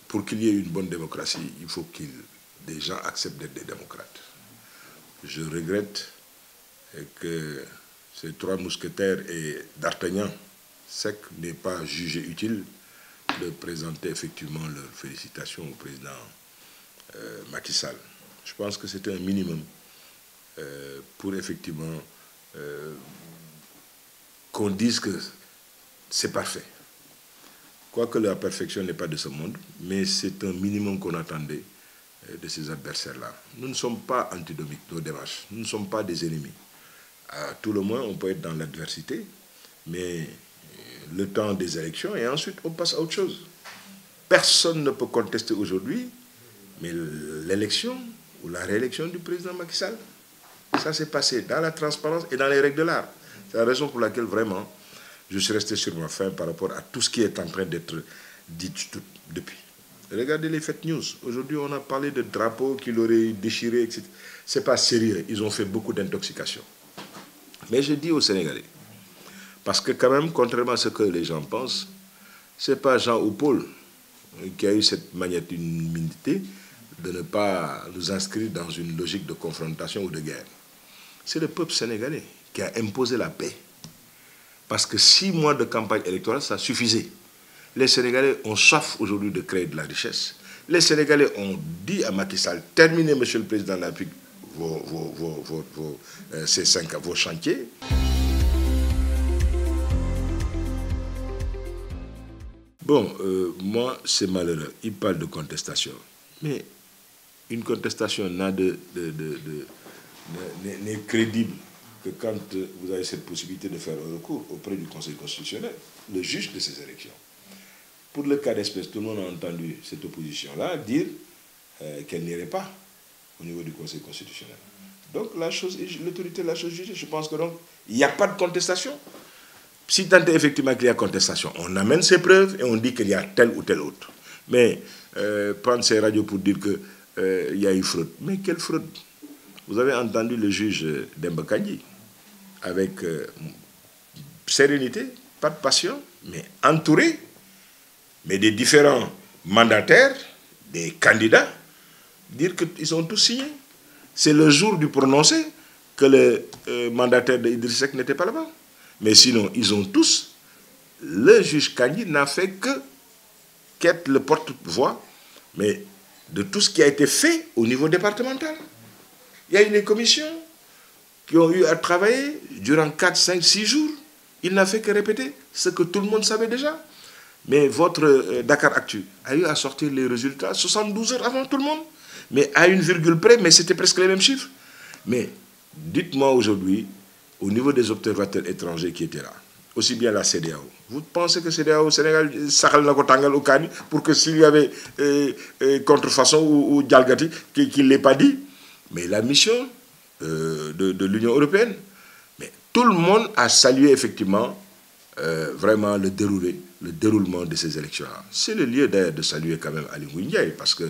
pour qu'il y ait une bonne démocratie, il faut que des gens acceptent d'être des démocrates. Je regrette que ces trois mousquetaires et d'Artagnan, Seck, n'aient pas jugé utile de présenter effectivement leurs félicitations au président Macky Sall. Je pense que c'était un minimum pour effectivement qu'on dise que c'est parfait. Quoique la perfection n'est pas de ce monde, mais c'est un minimum qu'on attendait de ces adversaires-là. Nous ne sommes pas antinomiques, nos démarches. Nous ne sommes pas des ennemis. À tout le moins, on peut être dans l'adversité, mais le temps des élections, et ensuite on passe à autre chose. Personne ne peut contester aujourd'hui, mais l'élection ou la réélection du président Macky Sall, ça s'est passé dans la transparence et dans les règles de l'art. C'est la raison pour laquelle vraiment je suis resté sur ma faim par rapport à tout ce qui est en train d'être dit depuis. Regardez les fake news. Aujourd'hui, on a parlé de drapeaux qu'il aurait déchirés, etc. Ce n'est pas sérieux. Ils ont fait beaucoup d'intoxication. Mais je dis aux Sénégalais, parce que quand même, contrairement à ce que les gens pensent, ce n'est pas Jean ou Paul qui a eu cette magnanimité de ne pas nous inscrire dans une logique de confrontation ou de guerre. C'est le peuple sénégalais qui a imposé la paix. Parce que 6 mois de campagne électorale, ça suffisait. Les Sénégalais ont soif aujourd'hui de créer de la richesse. Les Sénégalais ont dit à Macky Sall, terminez, monsieur le président de la République, vos chantiers. Bon, moi, c'est malheureux. Il parle de contestation. Mais une contestation n'est crédible que quand vous avez cette possibilité de faire un recours auprès du Conseil constitutionnel, le juge de ces élections. Pour le cas d'espèce, tout le monde a entendu cette opposition-là dire qu'elle n'irait pas au niveau du Conseil constitutionnel. Donc, l'autorité de la chose jugée, je pense que donc, il n'y a pas de contestation. Si tant est effectivement qu'il y a contestation, on amène ses preuves et on dit qu'il y a tel ou tel autre. Mais prendre ces radios pour dire qu'il y a eu fraude. Mais quelle fraude? Vous avez entendu le juge Demba Kandji avec sérénité, pas de passion, mais entouré, mais des différents mandataires, des candidats, dire qu'ils ont tous signé. C'est le jour du prononcé que le mandataire d'Idriss Seck n'était pas là-bas. Mais sinon, ils ont tous. Le juge Kandji n'a fait qu'être le porte-voix, mais de tout ce qui a été fait au niveau départemental. Il y a eu des commissions qui ont eu à travailler durant 4, 5, 6 jours. Il n'a fait que répéter ce que tout le monde savait déjà. Mais votre Dakaractu a eu à sortir les résultats 72 heures avant tout le monde. Mais à une virgule près, mais c'était presque les mêmes chiffres. Mais dites-moi aujourd'hui, au niveau des observateurs étrangers qui étaient là, aussi bien la CEDEAO, vous pensez que CEDEAO au Sénégal, pour que s'il y avait contrefaçon ou Dialgati, qu'il ne l'ait pas dit? Mais la mission de l'Union européenne, mais tout le monde a salué effectivement vraiment le déroulement de ces élections-là. C'est le lieu d'ailleurs de saluer quand même Ali Ngouille Ndiaye, parce que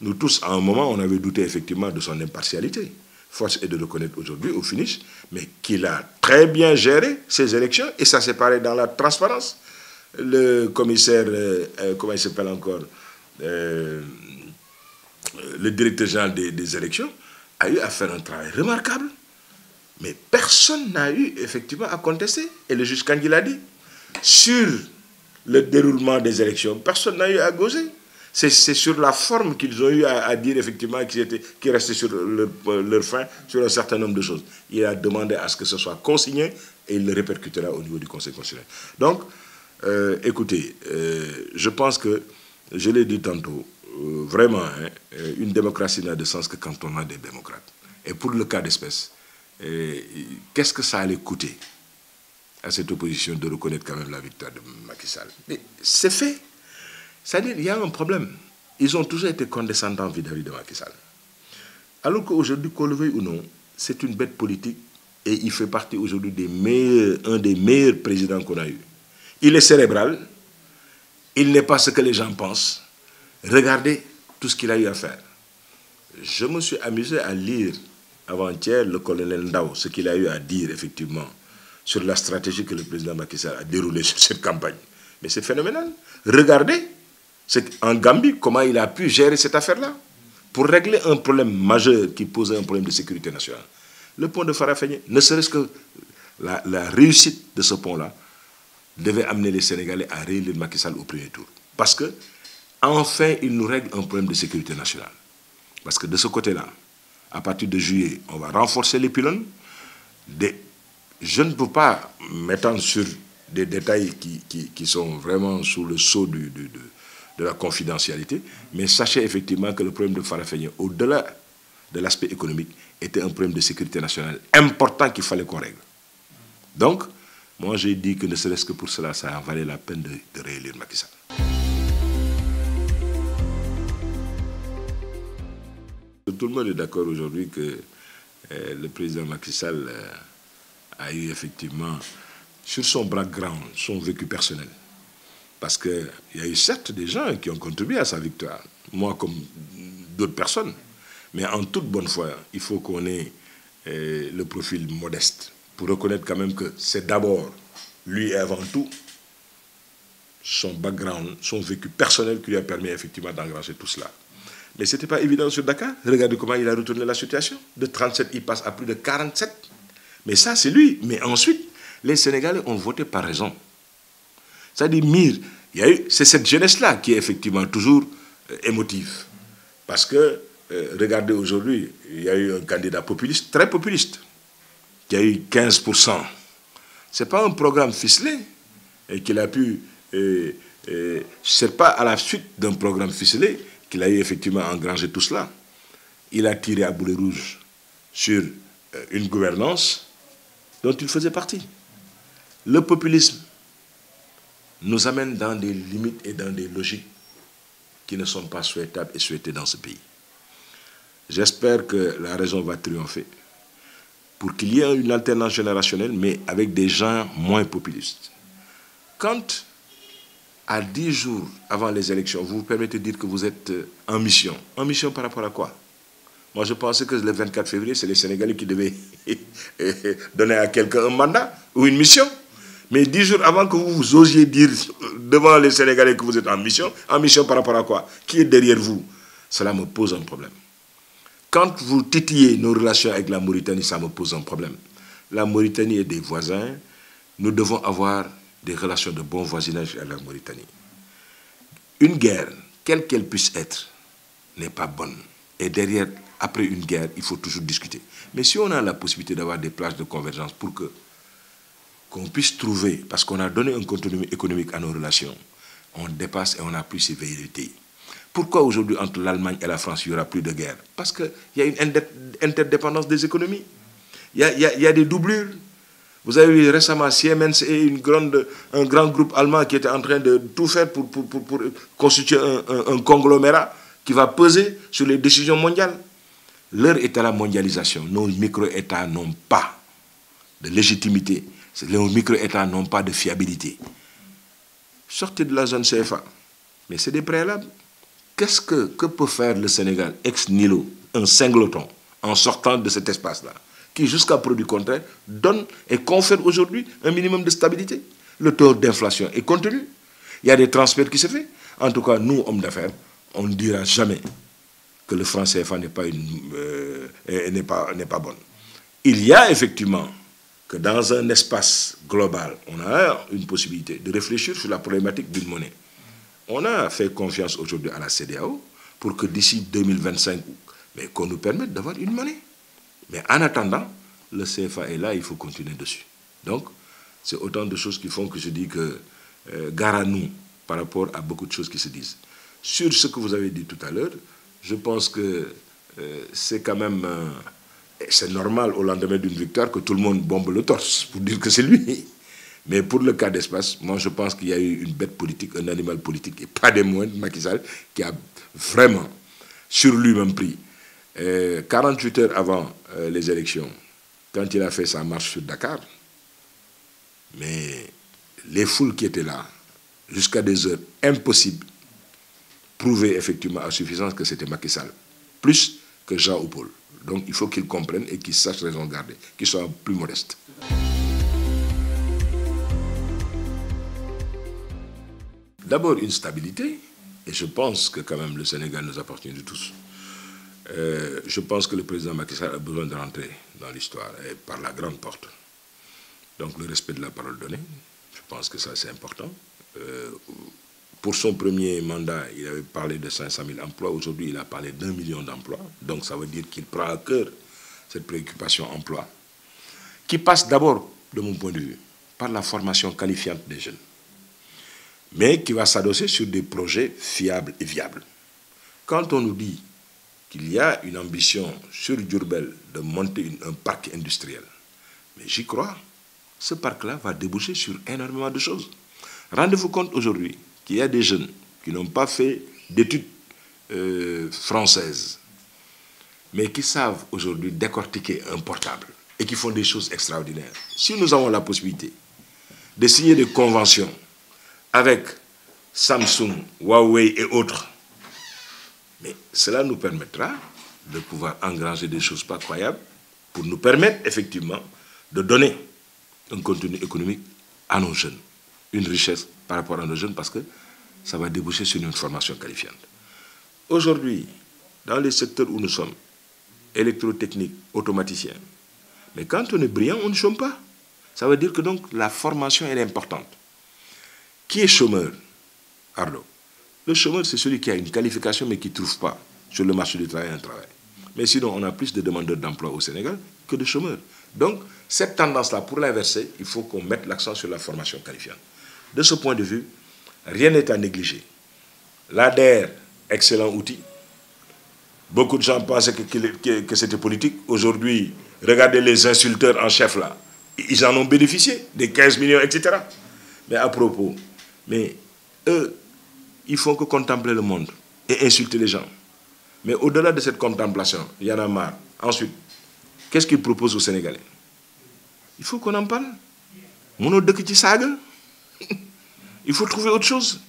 nous tous, à un moment, on avait douté effectivement de son impartialité. Force est de le connaître aujourd'hui, au finish, mais qu'il a très bien géré ces élections, et ça s'est pareil dans la transparence. Le commissaire, comment il s'appelle encore, le directeur général des élections, a eu à faire un travail remarquable, mais personne n'a eu effectivement à contester. Et le juge Kandji l'a dit. Sur le déroulement des élections, personne n'a eu à gauger. C'est sur la forme qu'ils ont eu à dire effectivement qu'ils restaient sur leur fin sur un certain nombre de choses. Il a demandé à ce que ce soit consigné et il le répercutera au niveau du Conseil constitutionnel. Donc, écoutez, je pense que, je l'ai dit tantôt, vraiment, hein, une démocratie n'a de sens que quand on a des démocrates. Et pour le cas d'espèce, qu'est-ce que ça allait coûter à cette opposition de reconnaître quand même la victoire de Macky Sall? Mais c'est fait. C'est-à-dire qu'il y a un problème. Ils ont toujours été condescendants vis-à-vis de Macky Sall. Alors qu'aujourd'hui, qu'on le veuille ou non, c'est une bête politique et il fait partie aujourd'hui un des meilleurs présidents qu'on a eu. Il est cérébral, il n'est pas ce que les gens pensent. Regardez tout ce qu'il a eu à faire. Je me suis amusé à lire avant-hier le colonel Ndao, ce qu'il a eu à dire effectivement sur la stratégie que le président Macky Sall a déroulée sur cette campagne. Mais c'est phénoménal. Regardez C'est en Gambie, comment il a pu gérer cette affaire-là pour régler un problème majeur qui posait un problème de sécurité nationale. Le pont de Farafenni, ne serait-ce que la réussite de ce pont-là, devait amener les Sénégalais à réélire Macky Sall au premier tour. Parce que, enfin, il nous règle un problème de sécurité nationale. Parce que de ce côté-là, à partir de juillet, on va renforcer les pylônes. Je ne peux pas m'étendre sur des détails qui sont vraiment sous le sceau de la confidentialité, mais sachez effectivement que le problème de Farafenni, au-delà de l'aspect économique, était un problème de sécurité nationale important qu'il fallait qu'on règle. Donc, moi j'ai dit que ne serait-ce que pour cela, ça valait la peine de réélire Macky Sall. Tout le monde est d'accord aujourd'hui que le président Macky Sall a eu effectivement, sur son background, son vécu personnel. Parce qu'il y a eu certes des gens qui ont contribué à sa victoire, moi comme d'autres personnes. Mais en toute bonne foi, il faut qu'on ait le profil modeste pour reconnaître quand même que c'est d'abord, lui et avant tout, son background, son vécu personnel qui lui a permis effectivement d'engranger tout cela. Mais ce n'était pas évident sur Dakar. Regardez comment il a retourné la situation. De 37, il passe à plus de 47. Mais ça, c'est lui. Mais ensuite, les Sénégalais ont voté par raison. C'est-à-dire, c'est cette jeunesse-là qui est effectivement toujours émotive. Parce que, regardez aujourd'hui, il y a eu un candidat populiste, très populiste, qui a eu 15%. Ce n'est pas un programme ficelé et qu'il a pu... ce n'est pas à la suite d'un programme ficelé qu'il a eu effectivement engrangé tout cela. Il a tiré à boulet rouge sur une gouvernance dont il faisait partie. Le populisme nous amène dans des limites et dans des logiques qui ne sont pas souhaitables et souhaitées dans ce pays. J'espère que la raison va triompher pour qu'il y ait une alternance générationnelle, mais avec des gens moins populistes. Quand, à 10 jours avant les élections, vous vous permettez de dire que vous êtes en mission. En mission par rapport à quoi? Moi, je pensais que le 24 février, c'est les Sénégalais qui devaient donner à quelqu'un un mandat ou une mission. Mais 10 jours avant que vous osiez dire devant les Sénégalais que vous êtes en mission par rapport à quoi? Qui est derrière vous? Cela me pose un problème. Quand vous titillez nos relations avec la Mauritanie, ça me pose un problème. La Mauritanie est des voisins. Nous devons avoir des relations de bon voisinage avec la Mauritanie. Une guerre, quelle qu'elle puisse être, n'est pas bonne. Et derrière, après une guerre, il faut toujours discuter. Mais si on a la possibilité d'avoir des plages de convergence pour qu'on puisse trouver, parce qu'on a donné un contenu économique à nos relations, on dépasse et on n'a plus ces velléités. Pourquoi aujourd'hui, entre l'Allemagne et la France, il n'y aura plus de guerre? Parce qu'il y a une interdépendance des économies. Il y a des doublures. Vous avez vu récemment Siemens et un grand groupe allemand qui était en train de tout faire pour constituer un conglomérat qui va peser sur les décisions mondiales. L'heure est à la mondialisation. Nos micro-États n'ont pas de légitimité. Nos micro-États n'ont pas de fiabilité. Sortez de la zone CFA. Mais c'est des préalables. Que peut faire le Sénégal ex nihilo, un singleton, en sortant de cet espace-là, qui jusqu'à produit contraire donne et confère aujourd'hui un minimum de stabilité? Le taux d'inflation est contenu. Il y a des transferts qui se font. En tout cas, nous, hommes d'affaires, on ne dira jamais que le franc CFA n'est pas bonne. Il y a effectivement que dans un espace global, on a une possibilité de réfléchir sur la problématique d'une monnaie. On a fait confiance aujourd'hui à la CEDEAO pour que d'ici 2025, qu'on nous permette d'avoir une monnaie. Mais en attendant, le CFA est là, il faut continuer dessus. Donc, c'est autant de choses qui font que je dis que gare à nous par rapport à beaucoup de choses qui se disent. Sur ce que vous avez dit tout à l'heure, je pense que c'est quand même... c'est normal au lendemain d'une victoire que tout le monde bombe le torse pour dire que c'est lui. Mais pour le cas d'espace, moi je pense qu'il y a eu une bête politique, un animal politique, et pas des moindres, Macky Sall, qui a vraiment sur lui-même pris. 48 heures avant les élections, quand il a fait sa marche sur Dakar, mais les foules qui étaient là, jusqu'à des heures impossibles, prouvaient effectivement à suffisance que c'était Macky Sall, plus que Jean ou Paul. Donc il faut qu'ils comprennent et qu'ils sachent raison garder, qu'ils soient plus modestes. D'abord une stabilité, et je pense que quand même le Sénégal nous appartient de tous, je pense que le président Macky Sall a besoin de rentrer dans l'histoire et par la grande porte. Donc le respect de la parole donnée, je pense que ça c'est important. Pour son premier mandat, il avait parlé de 500 000 emplois. Aujourd'hui, il a parlé d'1 million d'emplois. Donc ça veut dire qu'il prend à cœur cette préoccupation emploi, qui passe d'abord, de mon point de vue, par la formation qualifiante des jeunes, mais qui va s'adosser sur des projets fiables et viables. Quand on nous dit qu'il y a une ambition sur Diourbel de monter un parc industriel, mais j'y crois, ce parc-là va déboucher sur énormément de choses. Rendez-vous compte aujourd'hui qu'il y a des jeunes qui n'ont pas fait d'études françaises, mais qui savent aujourd'hui décortiquer un portable et qui font des choses extraordinaires. Si nous avons la possibilité de signer des conventions avec Samsung, Huawei et autres, mais cela nous permettra de pouvoir engranger des choses pas croyables pour nous permettre effectivement de donner un contenu économique à nos jeunes, une richesse par rapport à nos jeunes parce que ça va déboucher sur une formation qualifiante. Aujourd'hui, dans les secteurs où nous sommes, électrotechnique, automaticien, mais quand on est brillant, on ne chôme pas. Ça veut dire que donc la formation elle est importante. Qui est chômeur, Ardo? Le chômeur, c'est celui qui a une qualification mais qui ne trouve pas sur le marché du travail un travail. Mais sinon, on a plus de demandeurs d'emploi au Sénégal que de chômeurs. Donc, cette tendance-là, pour l'inverser, il faut qu'on mette l'accent sur la formation qualifiante. De ce point de vue, rien n'est à négliger. L'ADER, excellent outil. Beaucoup de gens pensaient que c'était politique. Aujourd'hui, regardez les insulteurs en chef là. Ils en ont bénéficié, des 15 millions, etc. Mais à propos, mais eux, ils font que contempler le monde et insulter les gens. Mais au-delà de cette contemplation, il y en a marre. Ensuite, qu'est-ce qu'ils proposent aux Sénégalais? Il faut qu'on en parle. Il faut trouver autre chose.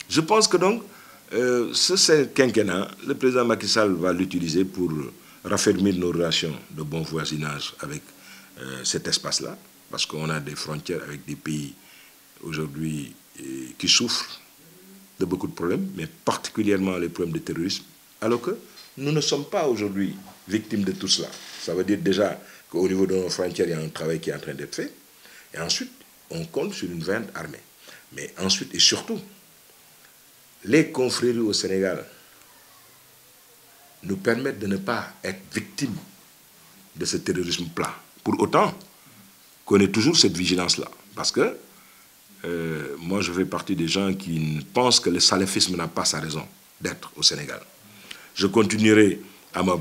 Je pense que donc, ce quinquennat, le président Macky Sall va l'utiliser pour raffermir nos relations de bon voisinage avec cet espace-là, parce qu'on a des frontières avec des pays aujourd'hui qui souffrent de beaucoup de problèmes, mais particulièrement les problèmes de terrorisme, alors que nous ne sommes pas aujourd'hui victimes de tout cela. Ça veut dire déjà qu'au niveau de nos frontières, il y a un travail qui est en train d'être fait, et ensuite, on compte sur une vainte armée. Mais ensuite et surtout, les confréries au Sénégal nous permettent de ne pas être victimes de ce terrorisme plat. Pour autant qu'on ait toujours cette vigilance-là. Parce que moi, je fais partie des gens qui pensent que le salafisme n'a pas sa raison d'être au Sénégal. Je continuerai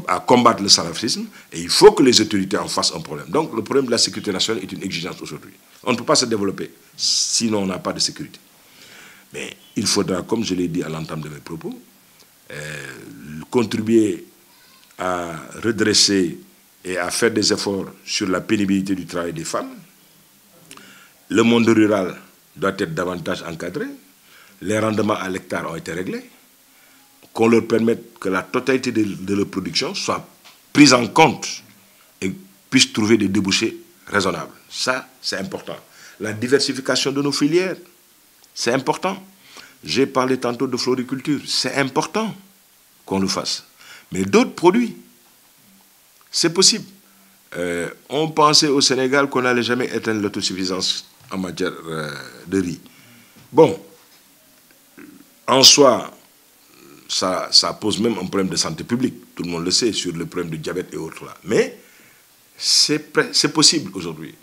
à combattre le salafisme et il faut que les autorités en fassent un problème. Donc, le problème de la sécurité nationale est une exigence aujourd'hui. On ne peut pas se développer, sinon on n'a pas de sécurité. Mais il faudra, comme je l'ai dit à l'entame de mes propos, contribuer à redresser et à faire des efforts sur la pénibilité du travail des femmes. Le monde rural doit être davantage encadré. Les rendements à l'hectare ont été réglés. Qu'on leur permette que la totalité de leur production soit prise en compte et puisse trouver des débouchés raisonnables. Ça, c'est important. La diversification de nos filières, c'est important. J'ai parlé tantôt de floriculture. C'est important qu'on le fasse. Mais d'autres produits, c'est possible. On pensait au Sénégal qu'on n'allait jamais éteindre l'autosuffisance en matière de riz. Bon, en soi, ça pose même un problème de santé publique. Tout le monde le sait, sur le problème du diabète et autres là. Mais c'est possible aujourd'hui.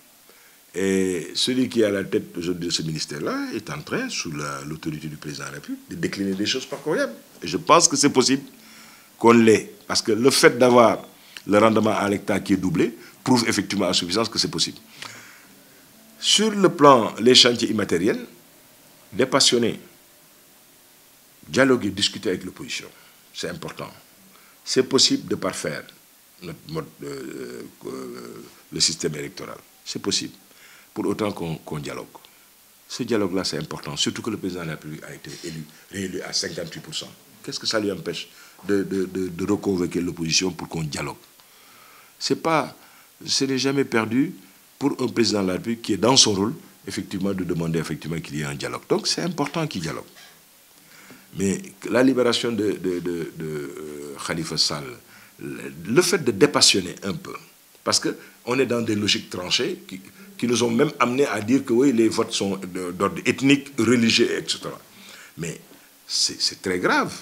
Et celui qui est à la tête aujourd'hui de ce ministère-là est en train, sous l'autorité du président de la République, de décliner des choses pas croyables. Et je pense que c'est possible qu'on l'ait. Parce que le fait d'avoir le rendement à l'hectare qui est doublé prouve effectivement à suffisance que c'est possible. Sur le plan, les chantiers immatériels, des passionnés, dialoguer, discuter avec l'opposition, c'est important. C'est possible de parfaire notre mode, le système électoral. C'est possible. Pour autant qu'on dialogue. Ce dialogue-là, c'est important, surtout que le président de la République a été réélu à 58%. Qu'est-ce que ça lui empêche de reconvoquer l'opposition pour qu'on dialogue? Ce n'est jamais perdu pour un président de la République qui est dans son rôle, effectivement, de demander effectivement qu'il y ait un dialogue. Donc, c'est important qu'il dialogue. Mais la libération de Khalifa Sall, le fait de dépassionner un peu, parce qu'on est dans des logiques tranchées qui nous ont même amené à dire que oui, les votes sont d'ordre ethnique, religieux, etc. Mais c'est très grave.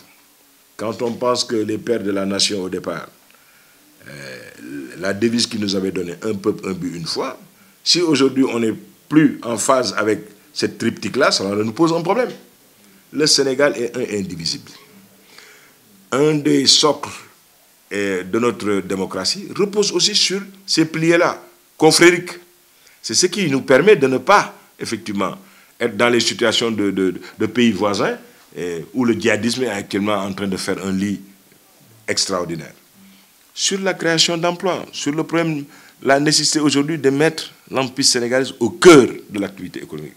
Quand on pense que les pères de la nation au départ, la devise qu'ils nous avaient donnée, un peuple, un but, une foi, si aujourd'hui on n'est plus en phase avec cette triptyque-là, ça nous pose un problème. Le Sénégal est un indivisible. Un des socles de notre démocratie repose aussi sur ces piliers-là, confrériques. C'est ce qui nous permet de ne pas, effectivement, être dans les situations de pays voisins où le djihadisme est actuellement en train de faire un lit extraordinaire. Sur la création d'emplois, sur le problème, la nécessité aujourd'hui de mettre l'empire sénégalais au cœur de l'activité économique.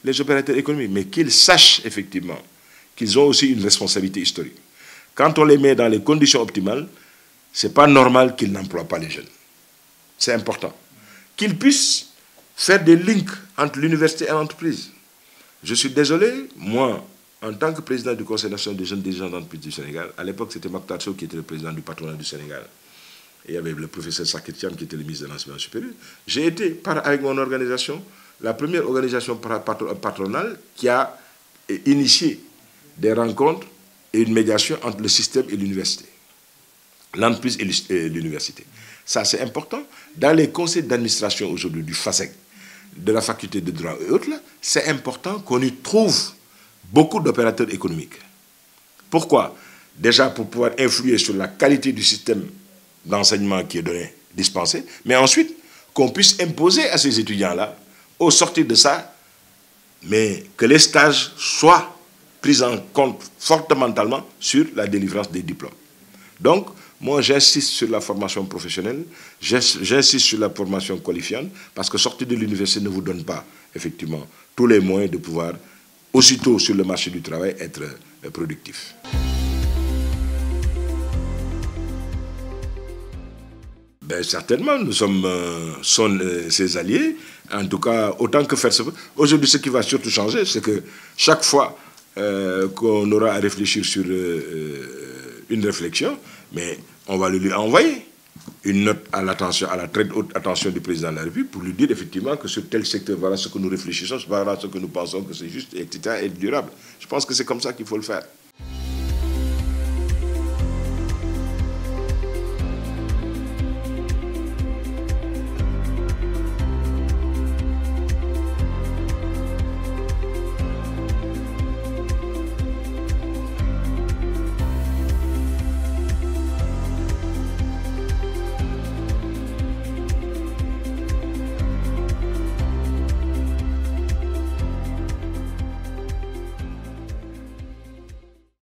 Les opérateurs économiques, mais qu'ils sachent effectivement qu'ils ont aussi une responsabilité historique. Quand on les met dans les conditions optimales, ce n'est pas normal qu'ils n'emploient pas les jeunes. C'est important. Qu'ils puissent faire des links entre l'université et l'entreprise. Je suis désolé, moi, en tant que président du Conseil national des jeunes dirigeants d'entreprise du Sénégal, à l'époque c'était Mokhtar Sow qui était le président du patronat du Sénégal, et il y avait le professeur Saketian qui était le ministre de l'enseignement supérieur. J'ai été, avec mon organisation, la première organisation patronale qui a initié des rencontres et une médiation entre le système et l'université, l'entreprise et l'université. Ça, c'est important. Dans les conseils d'administration aujourd'hui du FASEC, de la faculté de droit et autres, c'est important qu'on y trouve beaucoup d'opérateurs économiques. Pourquoi? Déjà pour pouvoir influer sur la qualité du système d'enseignement qui est donné, dispensé, mais ensuite qu'on puisse imposer à ces étudiants-là, au sortir de ça, mais que les stages soient pris en compte fondamentalement sur la délivrance des diplômes. Donc, moi, j'insiste sur la formation professionnelle, j'insiste sur la formation qualifiante, parce que sortir de l'université ne vous donne pas, effectivement, tous les moyens de pouvoir, aussitôt sur le marché du travail, être productif. Ben, certainement, nous sommes ses alliés, en tout cas, autant que faire ce... Aujourd'hui, ce qui va surtout changer, c'est que chaque fois qu'on aura à réfléchir sur une réflexion, mais on va lui envoyer une note à l'attention, à la très haute attention du président de la République pour lui dire effectivement que sur tel secteur, voilà ce que nous réfléchissons, voilà ce que nous pensons que c'est juste, etc., et durable. Je pense que c'est comme ça qu'il faut le faire.